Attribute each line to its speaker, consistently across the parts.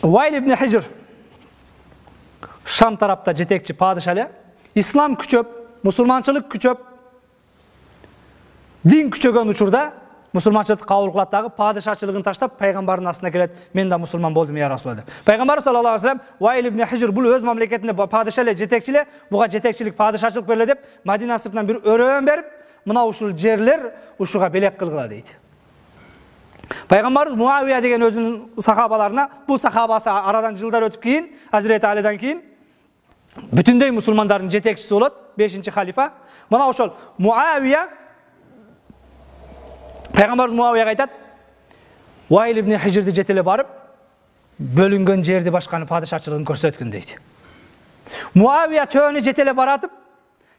Speaker 1: Вайл ибн Хижр Шам тарапта жетекчи падыша эле. Ислам күчөп, мусулманчылык күчөп, дин күчөгөн учурда мусулманчылыкты кабыл кылат дагы падышачылыгын таштап пайгамбардын астына келет. Мен да мусулман болдум я Расулалла деп. Пайгамбар саллаллаху алейхи вассалам Вайл ибн Хижр бул өз мамлекетинде падыша эле, жетекчи эле, буга жетекчилик, падышачылык бериле деп Мадина сыртынан бир өрөөн берип, мына ушул жерлер ушуга белек кылгыла дейт. Пайгамбарыбыз Муавия деген өзүнүн сахабаларына, бул сахабасы арадан жылдар өтүп кийин, Hazreti Ali'den кийин бүтүндөй мусулмандардын жетекчиси болот, 5-чи халифа. Мына ошол Муавия, Пайгамбарыбыз Муавияга айтат, Вайл ибн Хижрди жетеле барып, бөлүнгөн жерди башканы падышачылыгын көрсөткүн дейт. Муавия төөнү жетеле баратып,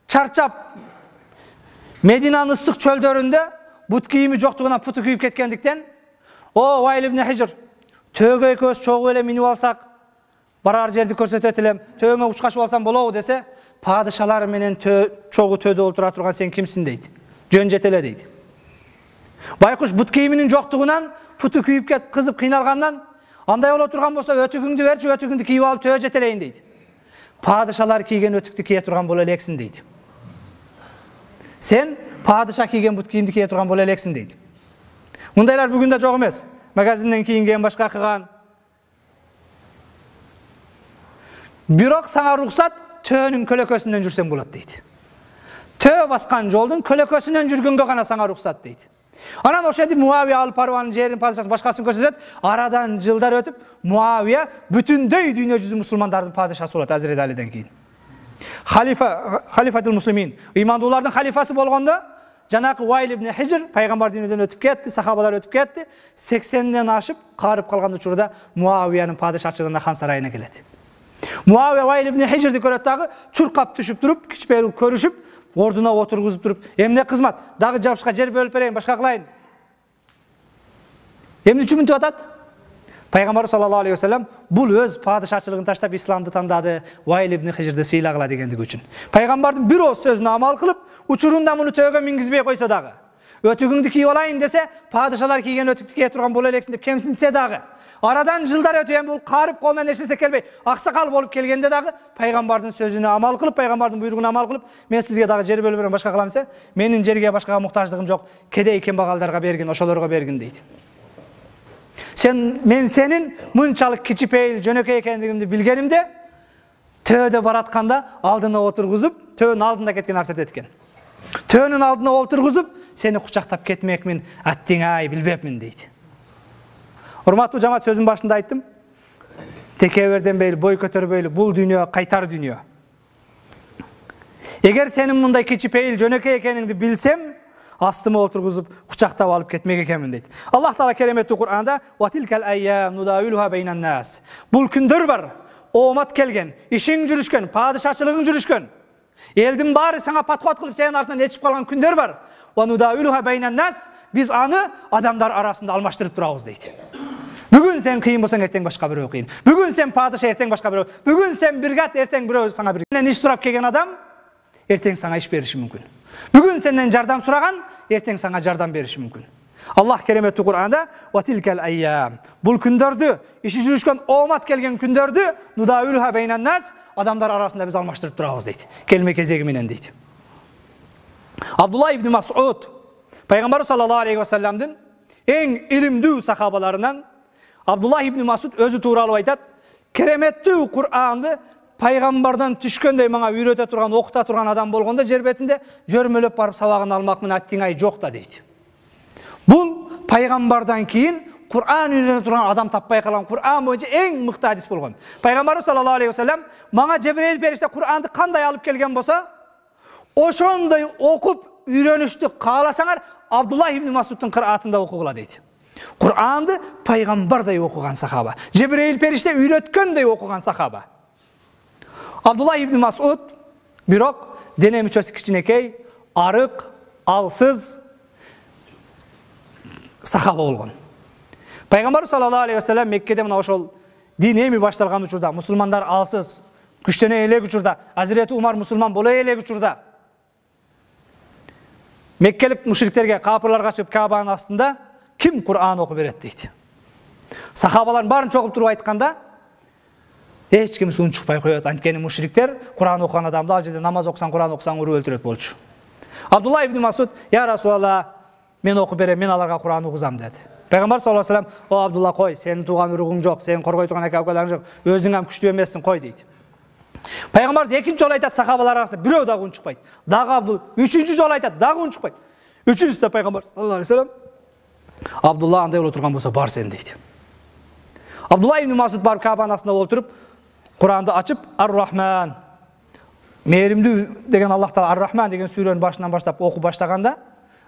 Speaker 1: чарчап, Мединанын ысык чөлдөрүндө бут кийими жоктугунан путу күйүп кеткендиктен, "О Вайл ибн Хижр, төөгө экөөбүз чогуу эле минип алсак, барар жерди көрсөтөт элем, төөгө учкашып алсам болобу" десе, "Падышалар менен чогуу төөдө олтура турган сен кимсиң?" дейт. "Жөн жетеле" дейт. Байкуш бут кийиминин жоктугунан путу күйүп кетип, кызып кыйналгандан, "Андай боло турган болсо өтүгүңдү берчи, өтүгүңдү кийип алып төө жетелейин" дейт. "Падышалар кийген өтүктү кие турган боло элексиң" дейт. "Сен падыша кийген бут кийимди кие турган боло элексиң" дейт. Мындайлар бүгүн да жок эмес. Магазинден кийинген, башка кылган. Бирок сага уруксат төөнүн көлөкөсүнөн жүрсөң болот дейт. Төө баскан жолдун көлөкөсүнөн жүргөнгө гана сага уруксат дейт. Анан ошентип Муавия ал Парванын жерин, падышасын башкасын көрсөтөт. Арадан жылдар өтүп, Муавия бүтүндөй дүйнө жүзү мусулмандардын падышасы болот Hazreti Ali'den кийин. Халифатул муслимин, имандуулардын халифасы болгондо, жанакы Вайл ибн Хижр пайгамбар дүйнөдөн өтүп кетти, сахабалар өтүп кетти, 80ден ашып карып калган учурда Муавиянын падышачылыгына хан сарайына келет. Муавия Вайл ибн Хижрди көрөт дагы, чуркап түшүп туруп, кичпейил көрүшүп, ордуна отургузуп туруп, "Эмне кызмат? Дагы жабышка жер бөлүп берейин, башка кылайын." Эмне үчүн мынтип атат? Пайгамбар саллаллаху алейхи вассалам бул өз падышачылыгын таштап исламды тандады, Вайл ибн Хижрди сыйлагыла дегендиги үчүн. Пайгамбардын бир ооз сөзүнө амал кылып, учурунда муну төөгө мингизбей койсо дагы, өтүгүңдү кийип алайын десе, падышалар кийген өтүктү кие турган боло элексиң деп кемсинсе дагы, арадан жылдар өтүп, бул карып колунан эч нерсе келбей, аксакал болуп келгенде дагы пайгамбардын сөзүнө амал кылып, пайгамбардын буйругуна амал кылып, "Мен сизге дагы жер бөлүп берем, башка кылам" десе, "Менин жерге башкага муктаждыгым жок, кедей кембагалдарга бергин, ошолорго бергин" дейт. Мен сенин мынчалык кичипейил, жөнөкөй экендигимди билгенимде, төөдө баратканда алдына отургузуп, төөнүн алдында кеткен арсет эткен. Төөнүн алдына отургузуп, сени кучактап кетмекмин, аттиң-ай, билбепмин дейт. Урматтуу жамаат, сөзүн башында айттым. Текеберденбейли, бой көтөрбөйлү, бул дүйнө кайтар дүйнө. Эгер сенин мындай кичипейил, жөнөкөй экениңди билсем, астыма отургузуп, кучактап алып кетмек экенмин дейт. Аллах Таала кереметтүү Кур'анда "Ватилкал айям нудавилуха бейнан нас". Бул күндөр бар, оомат келген, ишиң жүрүшкөн, падышачылыгың жүрүшкөн. Элдин баары сага подход кылып, сенин артынан ээрчип калган күндөр бар. Ва нудавилуха бейнан нас, биз аны адамдар арасында алмаштырып турабыз дейт. Бүгүн сен кыйын болсоң, эртең башка бирөө кыйын. Бүгүн сен падыша, эртең башка бирөө. Бүгүн сен биргат, эртең бирөө сага бир. Сенден иш сурап келген адам эртең сага иш бериши мүмкүн. Бүгүн сенден жардам сураган, эртең сага жардам бериши мүмкүн. Аллах кереметтүү Кур'анда "Ватилкал айям", бул күндөрдү, иши жүрүшкөн, оомат келген күндөрдү нудавилуха бейнан нас, адамдар арасында биз алмаштырып турабыз дейт. Келме кезеги менен дейт. Абдулла ибн Мас'уд, пайгамбар саллаллаху алейхи вассаламдын эң илимдүү сахабаларынан Абдулла ибн Мас'уд өзү тууралуу айтат, кереметтүү Кур'анды пайгамбардан түшкөндөй мага үйрөтө турган, окута турган адам болгондо жер бетинде жөрмөлөп барып сабагын алмакмын, аттиң-ай, жок да дейт. Бул пайгамбардан кийин Кур'ан үйрөнө турган адам таппай калган, Кур'ан боюнча эң мыкты хадис болгон. Пайгамбар саллаллаху алейхи вассалам мага Жебрейил периште Кур'анды кандай алып келген болсо, ошондой окуп үйрөнүштү кааласаңар, Абдулла ибн Мас'удтун кыраатында окугула дейт. Кур'анды пайгамбардай окуган сахаба, Жебрейил периште үйрөткөндөй окуган сахаба. Абдулла ибн Мас'уд бирок дене мүчөсү кичинекей, арык, алсыз сахаба болгон. Пайгамбар саллаллаху алейхи вассалам Меккеде мына ошол дин эми башталган учурда, мусулмандар алсыз, күчтөнө элек учурда, Hazreti Умар мусулман боло элек учурда, Меккелик мушриктерге, капырларга чыгып Кабанын астында ким Кур'ан окуп берет дейт. Сахабалар барын чогулуп туруп айтканда, Eç kim suun çıkpay koyot. Antkeni müşriktер Kur'an okuyan adamды ал жерде намаз оқсаң, Kur'an оқсаң ұрып өлтірет болчу. Абдулла ибн Масуд, я Расулалла, мен оқып берем, мен аларға Kur'an оқызам деді. Пайғамбар саллаллаху алейхи ва саллям, о Абдулла қой, сенің туған ұрығың жоқ, сенің қорғай тұрған әке-әукелерің жоқ, өзің һәм күшті емессің, қой дейді. Пайғамбар екінші жол айтады сахабалар арасында, біреу дағы үн шықпайды. Дағы Абдулла, үшінші жол айтады, дағы үн шықпайды. Үшіншісі Пайғамбар саллаллаху алейхи ва саллям, Абдулла андай отырған болса бар сен дейді. Абдулла ибн Масуд барып Кабаның астында отырып, Құранды ашып, Ар-Рахман, мейірімді деген Аллах Тағала Ар-Рахман деген сүренің башынан баштап оқу баштағанда,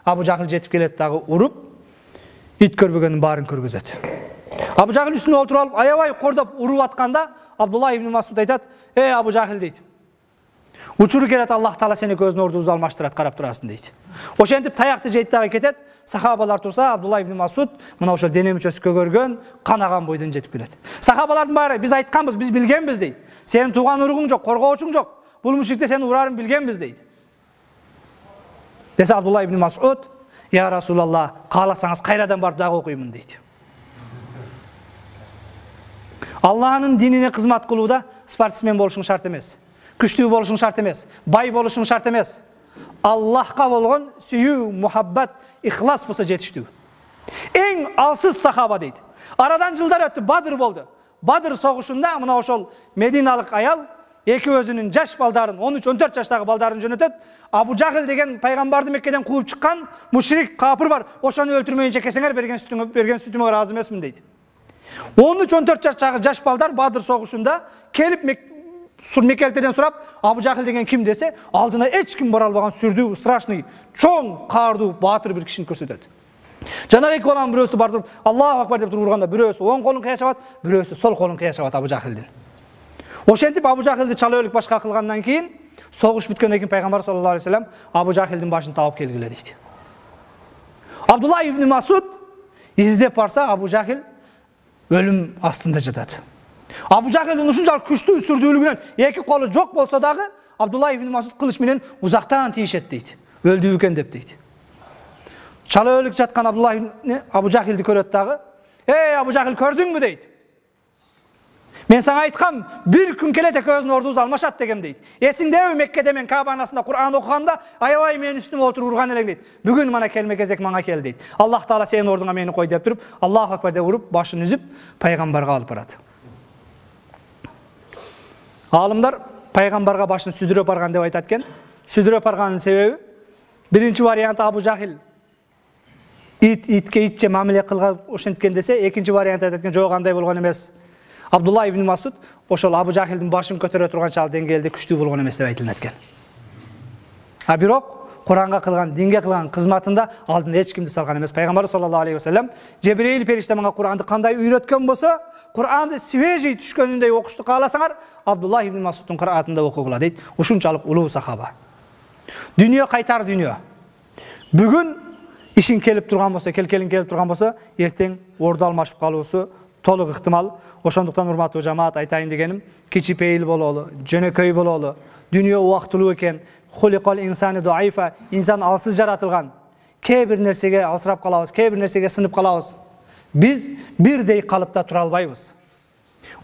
Speaker 1: Абу Жахил жетіп келеді дағы ұрып, ит көрбегеннің барын көргізеді. Абу Жахил үстіне отырып алып, аябай қордап ұрып атқанда, Абдулла ибн Масуд айтады, Абу Жахил дейді. Учуру келет Аллах Тағала сені көзін орды алмаштырады, қарап тұрасың дейді. Ошентип таяқты жейді дағы кетеді, сахабалар тұрса, Абдулла ибн Масуд мына ошол дене мүшөсү көгөргөн, канаган бойдон жетип келет. Сахабалардын баары биз айтканбыз, биз билгенбиз дейт. Сенин тууган уругуң жок, коргоочуң жок. Бул мушрикте сени урарын билгенбиз дейт. Десе Абдулла ибн Масуд, я Расулалла, кааласаңыз кайрадан барып дагы окуймун дейт. Аллахнын динине кызмат кылууда спортсмен болушуң шарт эмес. Күчтүү болушуң шарт эмес. Бай болушуң шарт эмес. Аллахка болгон сүйүү, мухаббат, ихлас болса жетиштүү. Эң алсыз сахаба дейт. Арадан жылдар өттү, Бадыр болду. Бадыр согушунда мына ошол Мединалык аял эки өзүнүн жаш балдарын, 13-14 жаштагы балдарын жөнөтөт. Абу Жахил деген пайгамбарды Меккеден кууп чыккан мушрик капыр бар. Ошону өлтүрмөйүнчө кесеңер берген сүтүмө ыраазы эмесмин дейт. 13-14 жаштагы жаш балдар Бадыр согушунда келип Меккелтерден сурап, Абу Жахил деген ким десе, алдына эч ким бара албаган сүрдүү, страшный, чоң, каардуу, баатыр бир кишини көрсөтөт. Жанагы эки баланын бирөөсү бар туруп, Аллаху акбар деп туруп урганда, бирөөсү оң колун кыяшабат, бирөөсү сол колун кыяшабат Абу Жахилдин. Ошентип Абу Жахилди чала өлүк башка кылгандан кийин, согуш бүткөндөн кийин Пайгамбар саллаллаху алейхи ва саллям Абу Жахилдин башын таап келгиле дейт. Абдулла ибн Масуд издеп барса, Абу Жахил өлүм астында жатат. Абу Жахилдин ушунчалык күчтүү сүрдүүлүгүнөн эки колу жок болсо дагы Абдулла ибн Масуд кылыч менен узактан тийишет дейт. Өлдү экен деп дейт. Чала өлүк жаткан Абу Жахилди көрөт дагы, Абу Жахил көрдүңбү дейт. Мен сага айткам, бир күн келет экөөбүздүн ордубуз алмашат дегем дейт. Эсиңдеби Меккеде мен Кабанын астында Кур'ан окуганда аябай менин үстүмө отуруп урган элең дейт. Бүгүн мана келме кезек мага кел дейт. Аллах Таала сенин ордуңа мени кой деп туруп, Аллаху акбар деп уруп, башын үзүп, пайгамбарга алып барат. Алымдар пайгамбарга башын сүдүрөп барган деп айтат экен. Сүдүрөп барганын себеби биринчи вариант Абу Жахил итке итче мамиле кылган ошенткен десе, экинчи вариант айтат экен, жок андай болгон эмес. Абдулла ибн Масуд ошол Абу Жахилдин башын көтөрө турган чал деңгээлде күчтүү болгон эмес деп айтылат экен. А бирок Куранга кылган, динге кылган кызматында алдын эч кимди салган эмес. Пайгамбар саллаллаху алейхи ва саллям Жебрейил периште мага Куранды кандай үйрөткөн болсо, Куранды свежий түшкөнүндөй окушту кааласаңар, Абдулла ибн Масуддун кыраатында окугула дейт. Ушунчалык улуу сахаба. Дүйнө кайтар дүйнө. Бүгүн ишин келип турган болсо, келкелин келип турган болсо, эртең орду алмашып калуусу толук ыктымал. Ошондуктан урматтуу жамаат, айтайын дегеним, кичипейил бололу, жөнөкөй бололу. Дүйнө убактылуу экен. Хуликал инсаны дуайфа, инсан алсыз жаратылган. Кээ бир нерсеге алсырап калабыз, кээ бир нерсеге сынып калабыз. Биз бирдей калыпта тура албайбыз.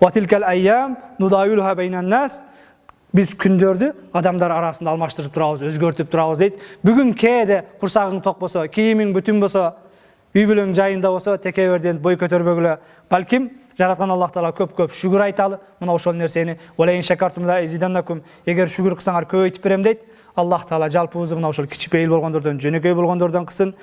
Speaker 1: Ватилкал айям нудаюлха байнан нас. Биз күндөрдү адамдар арасында алмаштырып турабыз, өзгөртүп турабыз дейт. Бүгүн кээде курсагың ток болсо, кийимиң бүтүн болсо, үй бүлөң жайында болсо, текеберден бой көтөрбөгүлө. Балким жараткан Аллах Таала көп шүгүр айталы. Мына ошол нерсени валайин шакартум ла изиданнакум. Эгер шүгүр кылсаңар көбөйтүп берем дейт. Аллах Таала жалпыбызды мына ошол кичипейил болгондордон, жөнөкөй болгондордон кылсын.